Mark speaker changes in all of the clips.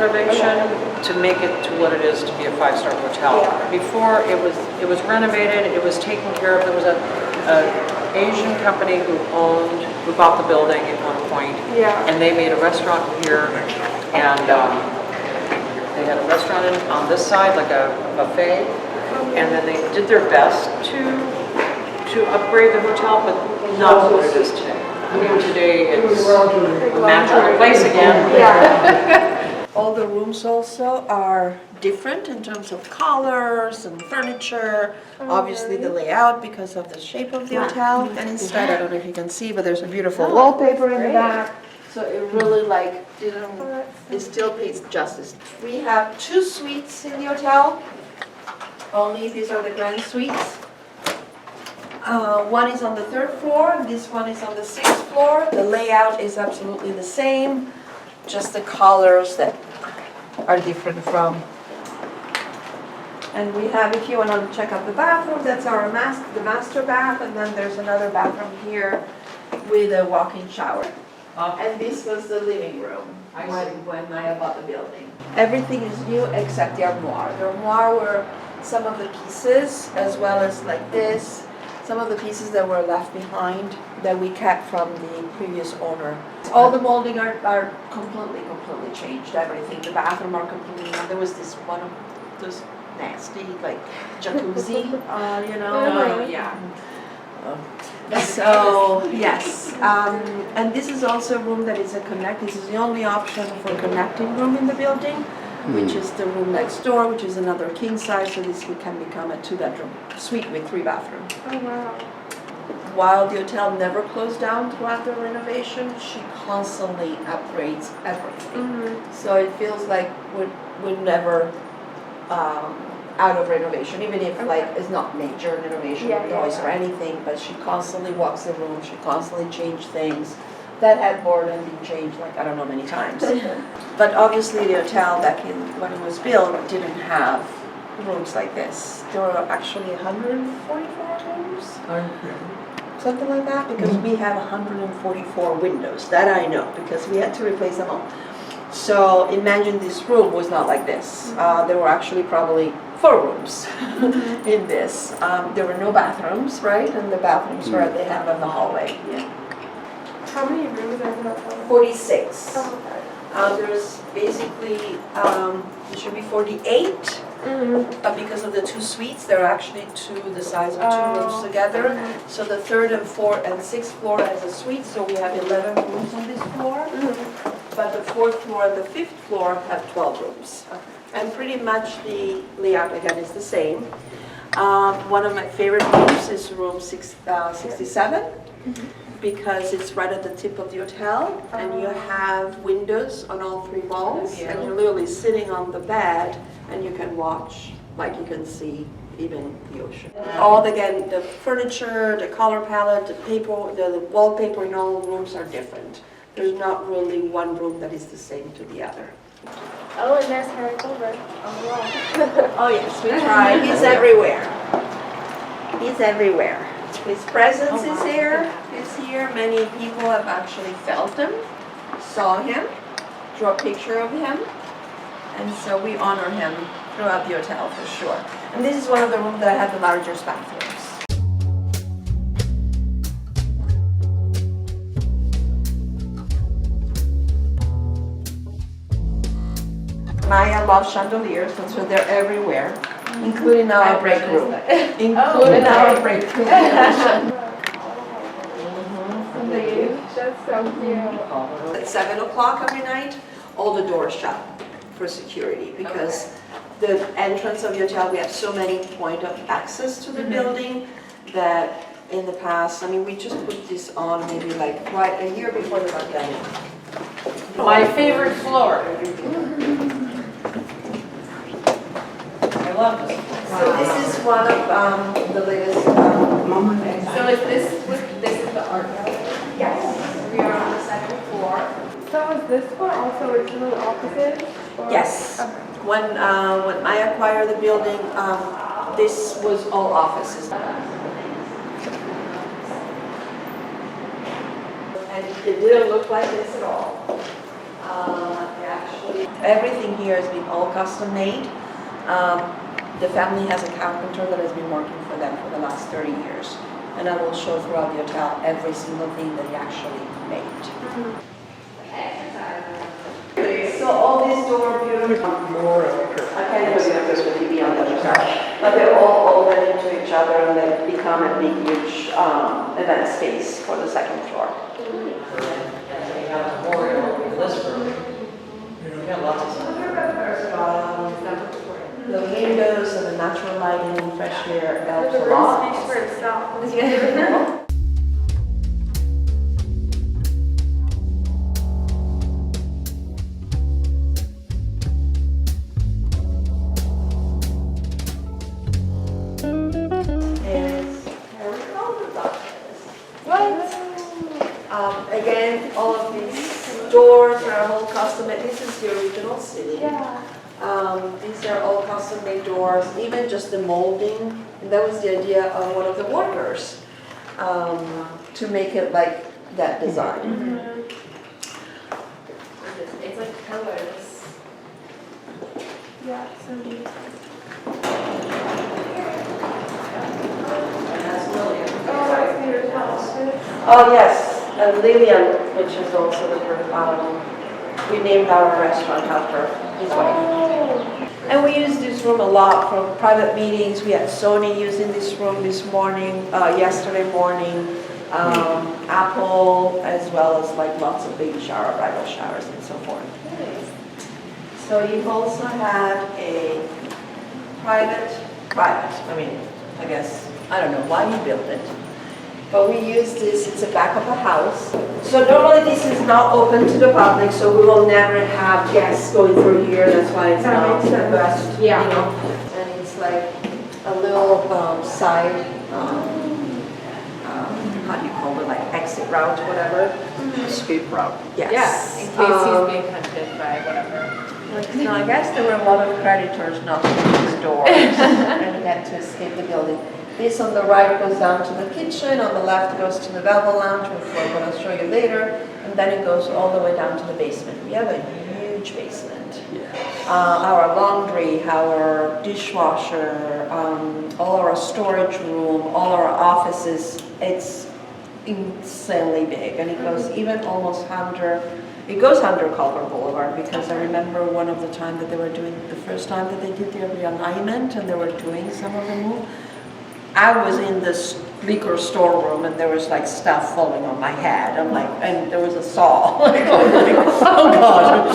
Speaker 1: renovation to make it to what it is to be a five-star hotel. Before it was renovated, it was taken care of. There was a Asian company who bought the building at one point, and they made a restaurant here, and they had a restaurant on this side, like a buffet, and then they did their best to upgrade the hotel, but not what it is today. I mean, today it's a magical place again.
Speaker 2: All the rooms also are different in terms of colors and furniture. Obviously the layout because of the shape of the hotel. And inside, I don't know if you can see, but there's a beautiful wallpaper in the back. So it really it still pays justice. We have 2 suites in the hotel. Only these are the grand suites. One is on the 3rd floor, and this one is on the 6th floor. The layout is absolutely the same, just the colors that are different from. And we have, if you want to check out the bathroom, that's our the master bath, and then there's another bathroom here with a walk-in shower. And this was the living room when Maya bought the building. Everything is new except the armoire. The armoire were some of the pieces, as well as like this. Some of the pieces that were left behind that we kept from the previous owner. All the molding are completely changed, everything. The bathroom are completely, there was this one of those nasty, like, jacuzzi, So, yes. And this is also a room that is this is the only option for connecting room in the building, which is the room next door, which is another king size, so this can become a 2-bedroom suite with 3 bathrooms.
Speaker 3: Oh, wow.
Speaker 2: While the hotel never closed down throughout the renovation, she constantly upgrades everything. So it feels like we're never out of renovation, even if it's not major renovation, noise or anything, but she constantly walks the room, she constantly changes things. That headboard had been changed I don't know many times. But obviously the hotel when it was built didn't have rooms like this. There were actually 144 rooms, something like that, because we have 144 windows. That I know, because we had to replace them all. So imagine this room was not like this. There were actually probably 4 rooms in this. There were no bathrooms, right? And the bathrooms were at the end of the hallway.
Speaker 3: How many rooms are in the hotel?
Speaker 2: 46.
Speaker 3: Oh, okay.
Speaker 2: There's basically, there should be 48, but because of the 2 suites, there are actually the size of 2 rooms together. So the 3rd and 4th and 6th floor has a suite, so we have 11 rooms on this floor. But the 4th floor and the 5th floor have 12 rooms. And pretty much the layout, again, is the same. One of my favorite rooms is room 67. Because it's right at the tip of the hotel, and you have windows on all 3 walls, and you're literally sitting on the bed, and you can watch, you can see even the ocean. Again, the furniture, the color palette, the paper, the wallpaper in all rooms are different. There's not really one room that is the same to the other.
Speaker 3: Oh, and there's Harry Culver on the wall.
Speaker 2: Oh yes, we try. He's everywhere. He's everywhere. His presence is here. Many people have actually felt him, saw him, drew a picture of him, and so we honor him throughout the hotel for sure. And this is one of the rooms that had the largest bathrooms. Maya loves chandeliers, and so they're everywhere, including our break room. Including our break room.
Speaker 3: That's so cute.
Speaker 2: At 7 o'clock every night, all the doors shut for security, because the entrance of the hotel, we have so many point of access to the building that in the past, we just put this on maybe right a year before the pandemic.
Speaker 1: My favorite floor. I love this.
Speaker 2: So this is one of the latest.
Speaker 3: So this is the art gallery?
Speaker 2: Yes. We are on the 2nd floor.
Speaker 3: So was this one also originally offices?
Speaker 2: Yes.
Speaker 3: Okay.
Speaker 2: When I acquired the building, this was all offices. And it didn't look like this at all. Actually. Everything here has been all custom made. The family has a carpenter that has been working for them for the last 30 years. And I will show throughout the hotel every single thing that he actually made. So all these doors, I can't do this with TV on the other side, but they're all open into each other and they become a big, huge event space for the second floor.
Speaker 1: And we have a memorial in this room. We got lots of stuff.
Speaker 2: The windows and the natural lighting and fresh air helps
Speaker 3: The
Speaker 2: a
Speaker 3: room
Speaker 2: lot.
Speaker 3: speaks for itself.
Speaker 2: Again, all of these doors are all custom made. This is the original ceiling.
Speaker 3: Yeah.
Speaker 2: These are all custom made doors, even just the molding. And that was the idea of one of the workers, to make it like that design.
Speaker 3: It's like pillars. Yeah, so beautiful.
Speaker 2: Oh, yes, and Lillian, which is also the we named our restaurant after his wife. And we use this room a lot for private meetings. We had Sony using this room this morning, yesterday morning, Apple, as well as like lots of baby shower, bridal showers, and so forth. So you've also had a private, I mean, I guess, I don't know why you built it. But we use this, it's a back of a house. So normally this is not open to the public, so we will never have guests going through here. That's why it's not the best, you know. And it's like a little side, how do you call it, like exit route, whatever.
Speaker 4: Escape route.
Speaker 2: Yes.
Speaker 5: Yeah, in case he's being hunted by whatever.
Speaker 2: No, I guess there were a lot of creditors knocking on his doors and he had to escape the building. This on the right goes down to the kitchen, on the left goes to the Velvet Lounge, which I'll show you later, and then it goes all the way down to the basement. We have a huge basement.
Speaker 4: Yes.
Speaker 2: Our laundry, our dishwasher, all our storage room, all our offices, it's insanely big, and it goes even almost under Culver Boulevard, because I remember one of the time that they were doing, the first time that they did their realignment and they were doing some of the move, I was in this liquor store room and there was like stuff falling on my head. I'm like, and there was a saw. Like, oh God,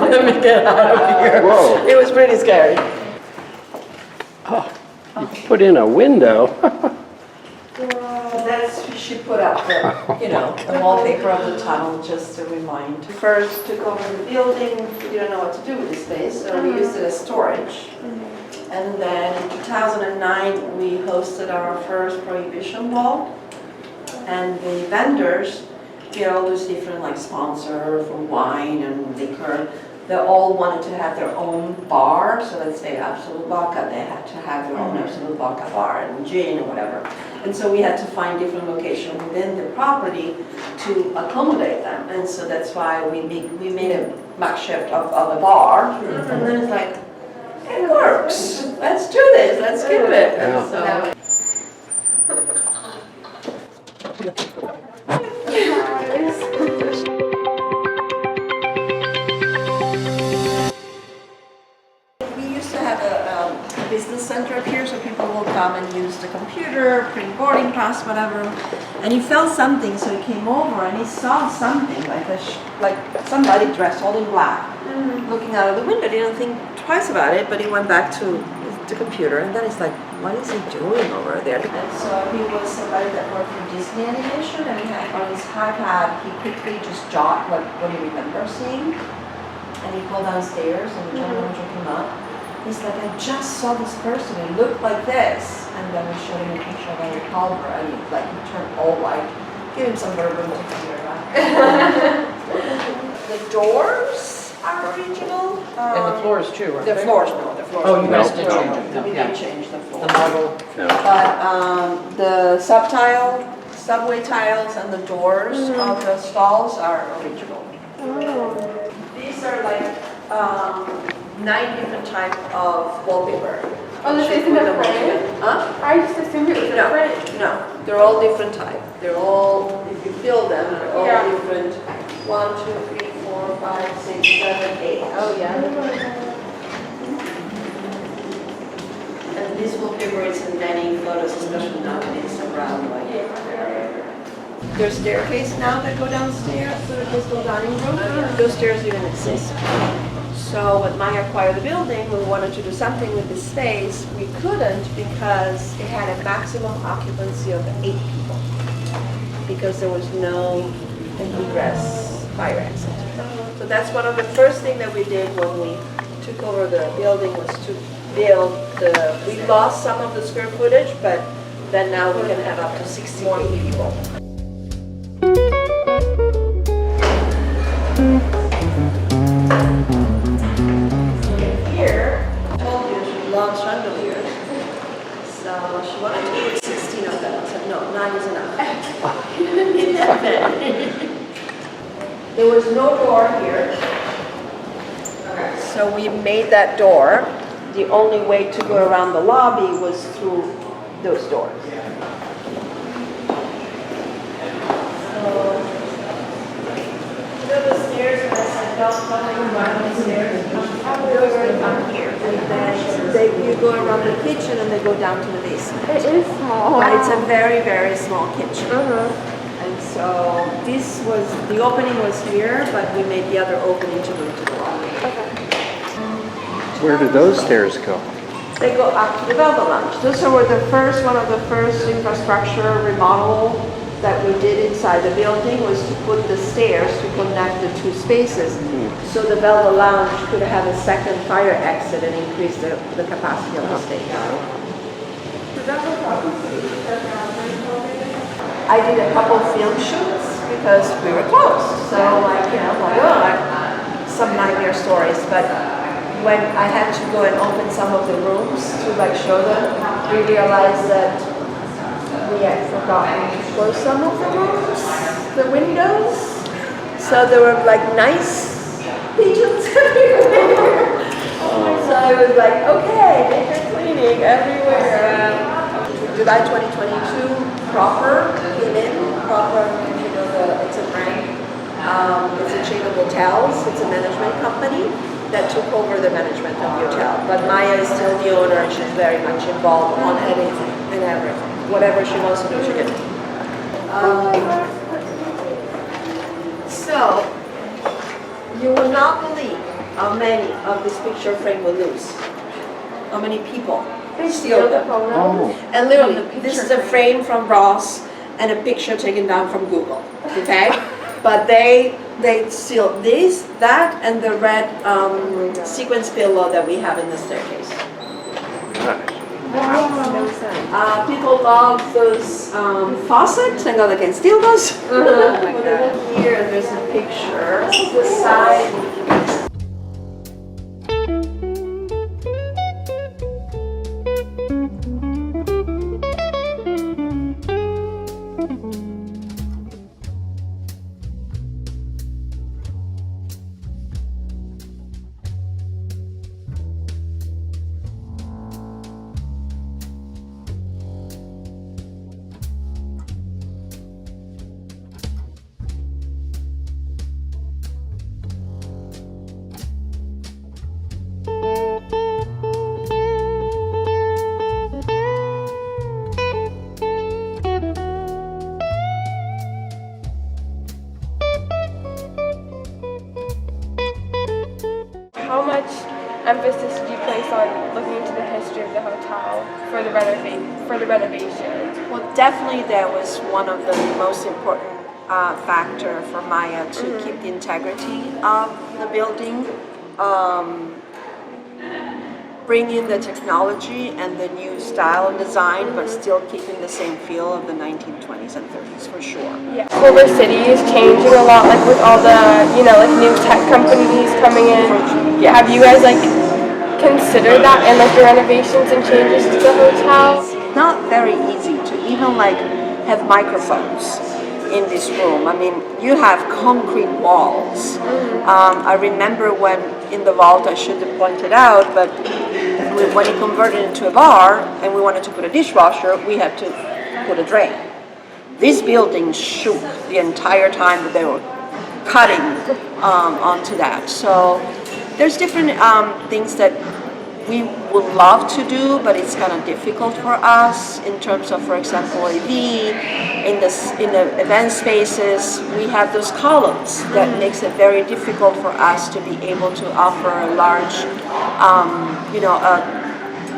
Speaker 2: let me get out of here.
Speaker 4: Whoa.
Speaker 2: It was pretty scary.
Speaker 4: Oh, you put in a window.
Speaker 2: That's, she put up the, the wallpaper of the tunnel just to remind. First took over the building, we didn't know what to do with this space, so we used it as storage. And then in 2009, we hosted our first prohibition ball. And the vendors, they all those different like sponsors for wine and liquor. They all wanted to have their own bar. So let's say Absolute Vodka, they had to have their own Absolute Vodka bar and gin or whatever. And so we had to find different locations within the property to accommodate them. And so that's why we made a makeshift of a bar. And then it's like, it works. Let's do this. Let's keep it.
Speaker 4: Yeah.
Speaker 2: So, we used to have a business center up here, so people will come and use the computer, print boarding pass, whatever. And he felt something, so he came over and he saw something like somebody dressed all in black. Looking out of the window, didn't think twice about it, but he went back to the computer, and then he's like, what is he doing over there? And so he was somebody that worked for Disney Animation, and he had on his iPad, he quickly just jotted what he remembered seeing, and he called downstairs, and the general manager came up. He's like, I just saw this person, it looked like this, and then we showed him a picture of Larry Culver, and he turned all white. Give him some bourbon to figure it out. The doors are original.
Speaker 1: And the floors too, right?
Speaker 2: The floors, no, the floors.
Speaker 1: Oh, you guys
Speaker 4: No.
Speaker 1: did change it.
Speaker 2: We
Speaker 1: Yeah.
Speaker 2: did change the floor.
Speaker 1: The model.
Speaker 4: No.
Speaker 2: But the subway tiles and the doors of the stalls are original. These are like 9 different type of wallpaper.
Speaker 3: Oh, this
Speaker 2: Should
Speaker 3: isn't
Speaker 2: put
Speaker 3: a
Speaker 2: them all
Speaker 3: frame?
Speaker 2: together. Huh?
Speaker 3: I just assumed it was a
Speaker 2: No,
Speaker 3: frame.
Speaker 2: no, they're all different type. They're all, if you feel them, they're all
Speaker 3: Yeah.
Speaker 2: different. 1, 2, 3, 4, 5, 6, 7, 8.
Speaker 3: Oh, yeah.
Speaker 2: And this wallpaper is in many photos, especially now on Instagram. Like, there's staircase now that go downstairs to the crystal dining room. Those stairs didn't exist. So when Maya acquired the building, we wanted to do something with this space. We couldn't because it had a maximum occupancy of 8 people. Because there was no egress fire exit. So that's one of the first things that we did when we took over the building was to build we lost some of the square footage, but then now we can have up to 68 people. Here, I told you she loves chandeliers. So she wanted to put 16 of them. I said, no, 9 is enough. There was no door here. So we made that door. The only way to go around the lobby was through those doors. The stairs, and I said, don't come around the stairs, come here. And then you go around the kitchen and they go down to the basement.
Speaker 3: It is small.
Speaker 2: But it's a very, very small kitchen.
Speaker 3: Uh-huh.
Speaker 2: And so the opening was here, but we made the other opening to go to the lobby.
Speaker 4: Where do those stairs go?
Speaker 2: They go up to the Velvet Lounge. Those were one of the first infrastructure remodel that we did inside the building was to put the stairs to connect the two spaces. So the Velvet Lounge could have a second fire exit and increase the capacity of the stage. I did a couple film shoots because we were closed. So some nightmare stories. But when I had to go and open some of the rooms to show them, we realized that we had forgotten to close some of the rooms, the windows. So there were nice pigeons everywhere. So I was like, okay, major cleaning everywhere. July 2022, Proper came in. Proper, it's a brand. It's a chain of hotels. It's a management company that took over the management of the hotel. But Maya is still the owner and she's very much involved on anything and everything. Whatever she wants to do, she can do. So, you will not believe how many of this picture frame will lose. How many people steal them. And literally, this is a frame from Ross and a picture taken down from Google, okay? But they steal this, that, and the red sequence pillow that we have in the staircase. People love those faucets and go, they can steal those. Here, there's a picture. The side.
Speaker 3: How much emphasis did you place on looking into the history of the hotel for the renovation?
Speaker 2: Well, definitely that was one of the most important factor for Maya to keep the integrity of the building, bring in the technology and the new style and design, but still keeping the same feel of the 1920s and 30s for sure.
Speaker 3: Yeah. Culver City is changing a lot, with all the, new tech companies coming in. Yeah, have you guys, considered that and, the renovations and changes to the hotel?
Speaker 2: It's not very easy to even, have microphones in this room. I mean, you have concrete walls. I remember when in the vault, I should have pointed out, but when it converted into a bar and we wanted to put a dishwasher, we had to put a drain. This building shook the entire time that they were cutting onto that. So there's different things that we would love to do, but it's kind of difficult for us in terms of, for example, AV. In the event spaces, we have those columns that makes it very difficult for us to be able to offer a large,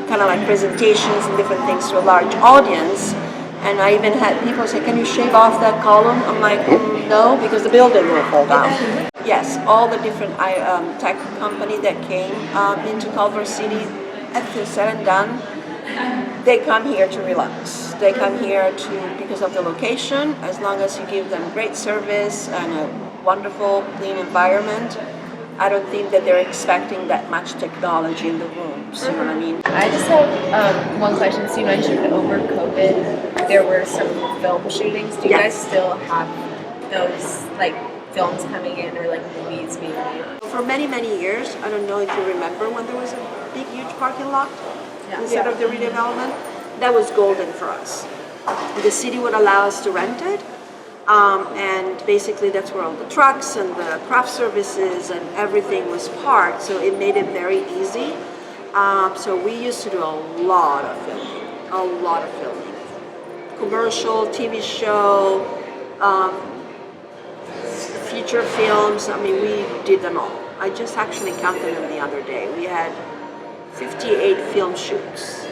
Speaker 2: kind of like presentations and different things to a large audience. And I even had people say, "Can you shave off that column?" I'm like, no, because the building will fall down. Yes, all the different tech company that came into Culver City, after said and done, they come here to relax. They come here because of the location, as long as you give them great service and a wonderful, clean environment. I don't think that they're expecting that much technology in the rooms, you know what I mean?
Speaker 5: I just have one question. So you mentioned over COVID, there were some film shootings. Do you guys still have those like films coming in or like movies being made?
Speaker 2: For many, many years, I don't know if you remember when there was a big, huge parking lot instead of the redevelopment, that was golden for us. The city would allow us to rent it. And basically that's where all the trucks and the craft services and everything was parked, so it made it very easy. So we used to do a lot of filming. Commercial, TV show, feature films, I mean, we did them all. I just actually counted them the other day. We had 58 film shoots.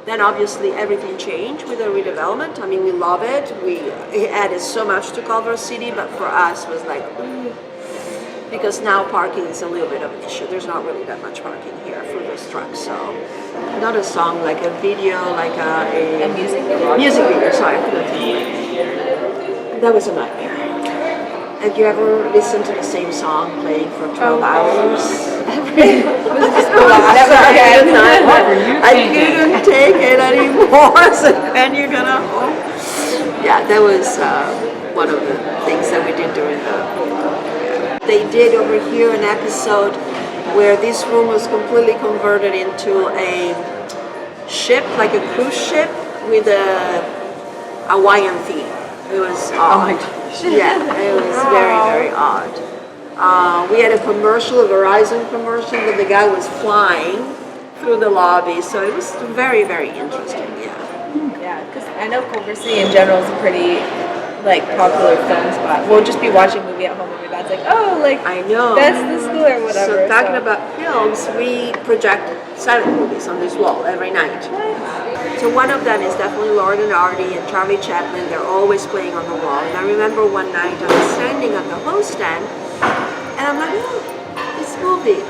Speaker 2: Then obviously everything changed with the redevelopment. I mean, we love it. It added so much to Culver City, but for us was like, because now parking is a little bit of an issue. There's not really that much parking here for those trucks. So not a song, like a video, like a
Speaker 5: music video?
Speaker 2: Music video, sorry, I couldn't think. That was a nightmare. Have you ever listened to the same song playing for 12 hours? I couldn't take it anymore. So when you're gonna home? Yeah, that was one of the things that we did during the. They did over here an episode where this room was completely converted into a ship, like a cruise ship with a Hawaiian theme. It was odd. Yeah, it was very, very odd. We had a commercial, a Verizon commercial, that the guy was flying through the lobby, so it was very, very interesting,
Speaker 5: Yeah, because I know Culver City in general is a pretty like popular film spot. We'll just be watching a movie at home and my dad's like, oh, like
Speaker 2: I know.
Speaker 5: that's the school or whatever.
Speaker 2: So talking about films, we project silent movies on this wall every night. So one of them is definitely Laurel and Hardy and Charlie Chaplin. They're always playing on the wall. And I remember one night I was standing at the host stand, and I'm like, oh, this movie.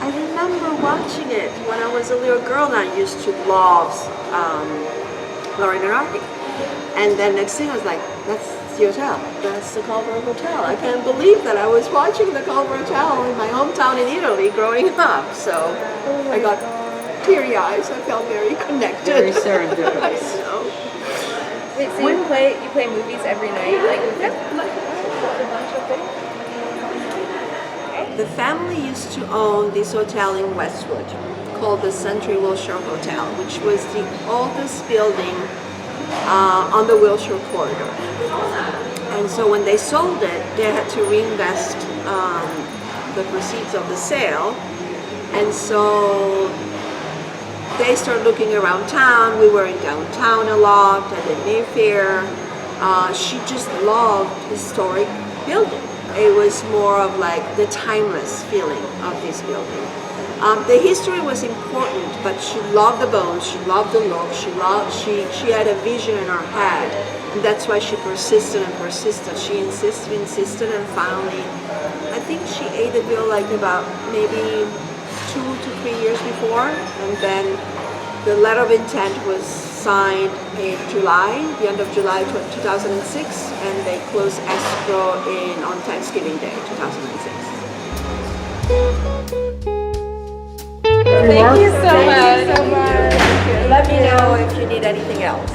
Speaker 2: I remember watching it when I was a little girl, and I used to love Laurel and Hardy. And then next thing I was like, that's the hotel. That's the Culver Hotel. I can't believe that I was watching the Culver Hotel in my hometown in Italy growing up. So I got teary eyes. I felt very connected.
Speaker 1: Very serendipitous.
Speaker 2: So,
Speaker 5: Wait, so you play movies every night? Like
Speaker 2: the family used to own this hotel in Westwood called the Century Wilshire Hotel, which was the oldest building on the Wilshire corridor. And so when they sold it, they had to reinvest the proceeds of the sale. And so they started looking around town. We were in downtown a lot, at the Mayfair. She just loved historic building. It was more of like the timeless feeling of this building. The history was important, but she loved the bones, she loved the look, she had a vision in her head, and that's why she persisted and persisted. She insisted, and finally, I think she ate the bill like about maybe 2 to 3 years before, and then the letter of intent was signed in July, the end of July 2006, and they closed escrow on Thanksgiving Day 2006.
Speaker 5: thank you so much.
Speaker 2: Let me know if you need anything else.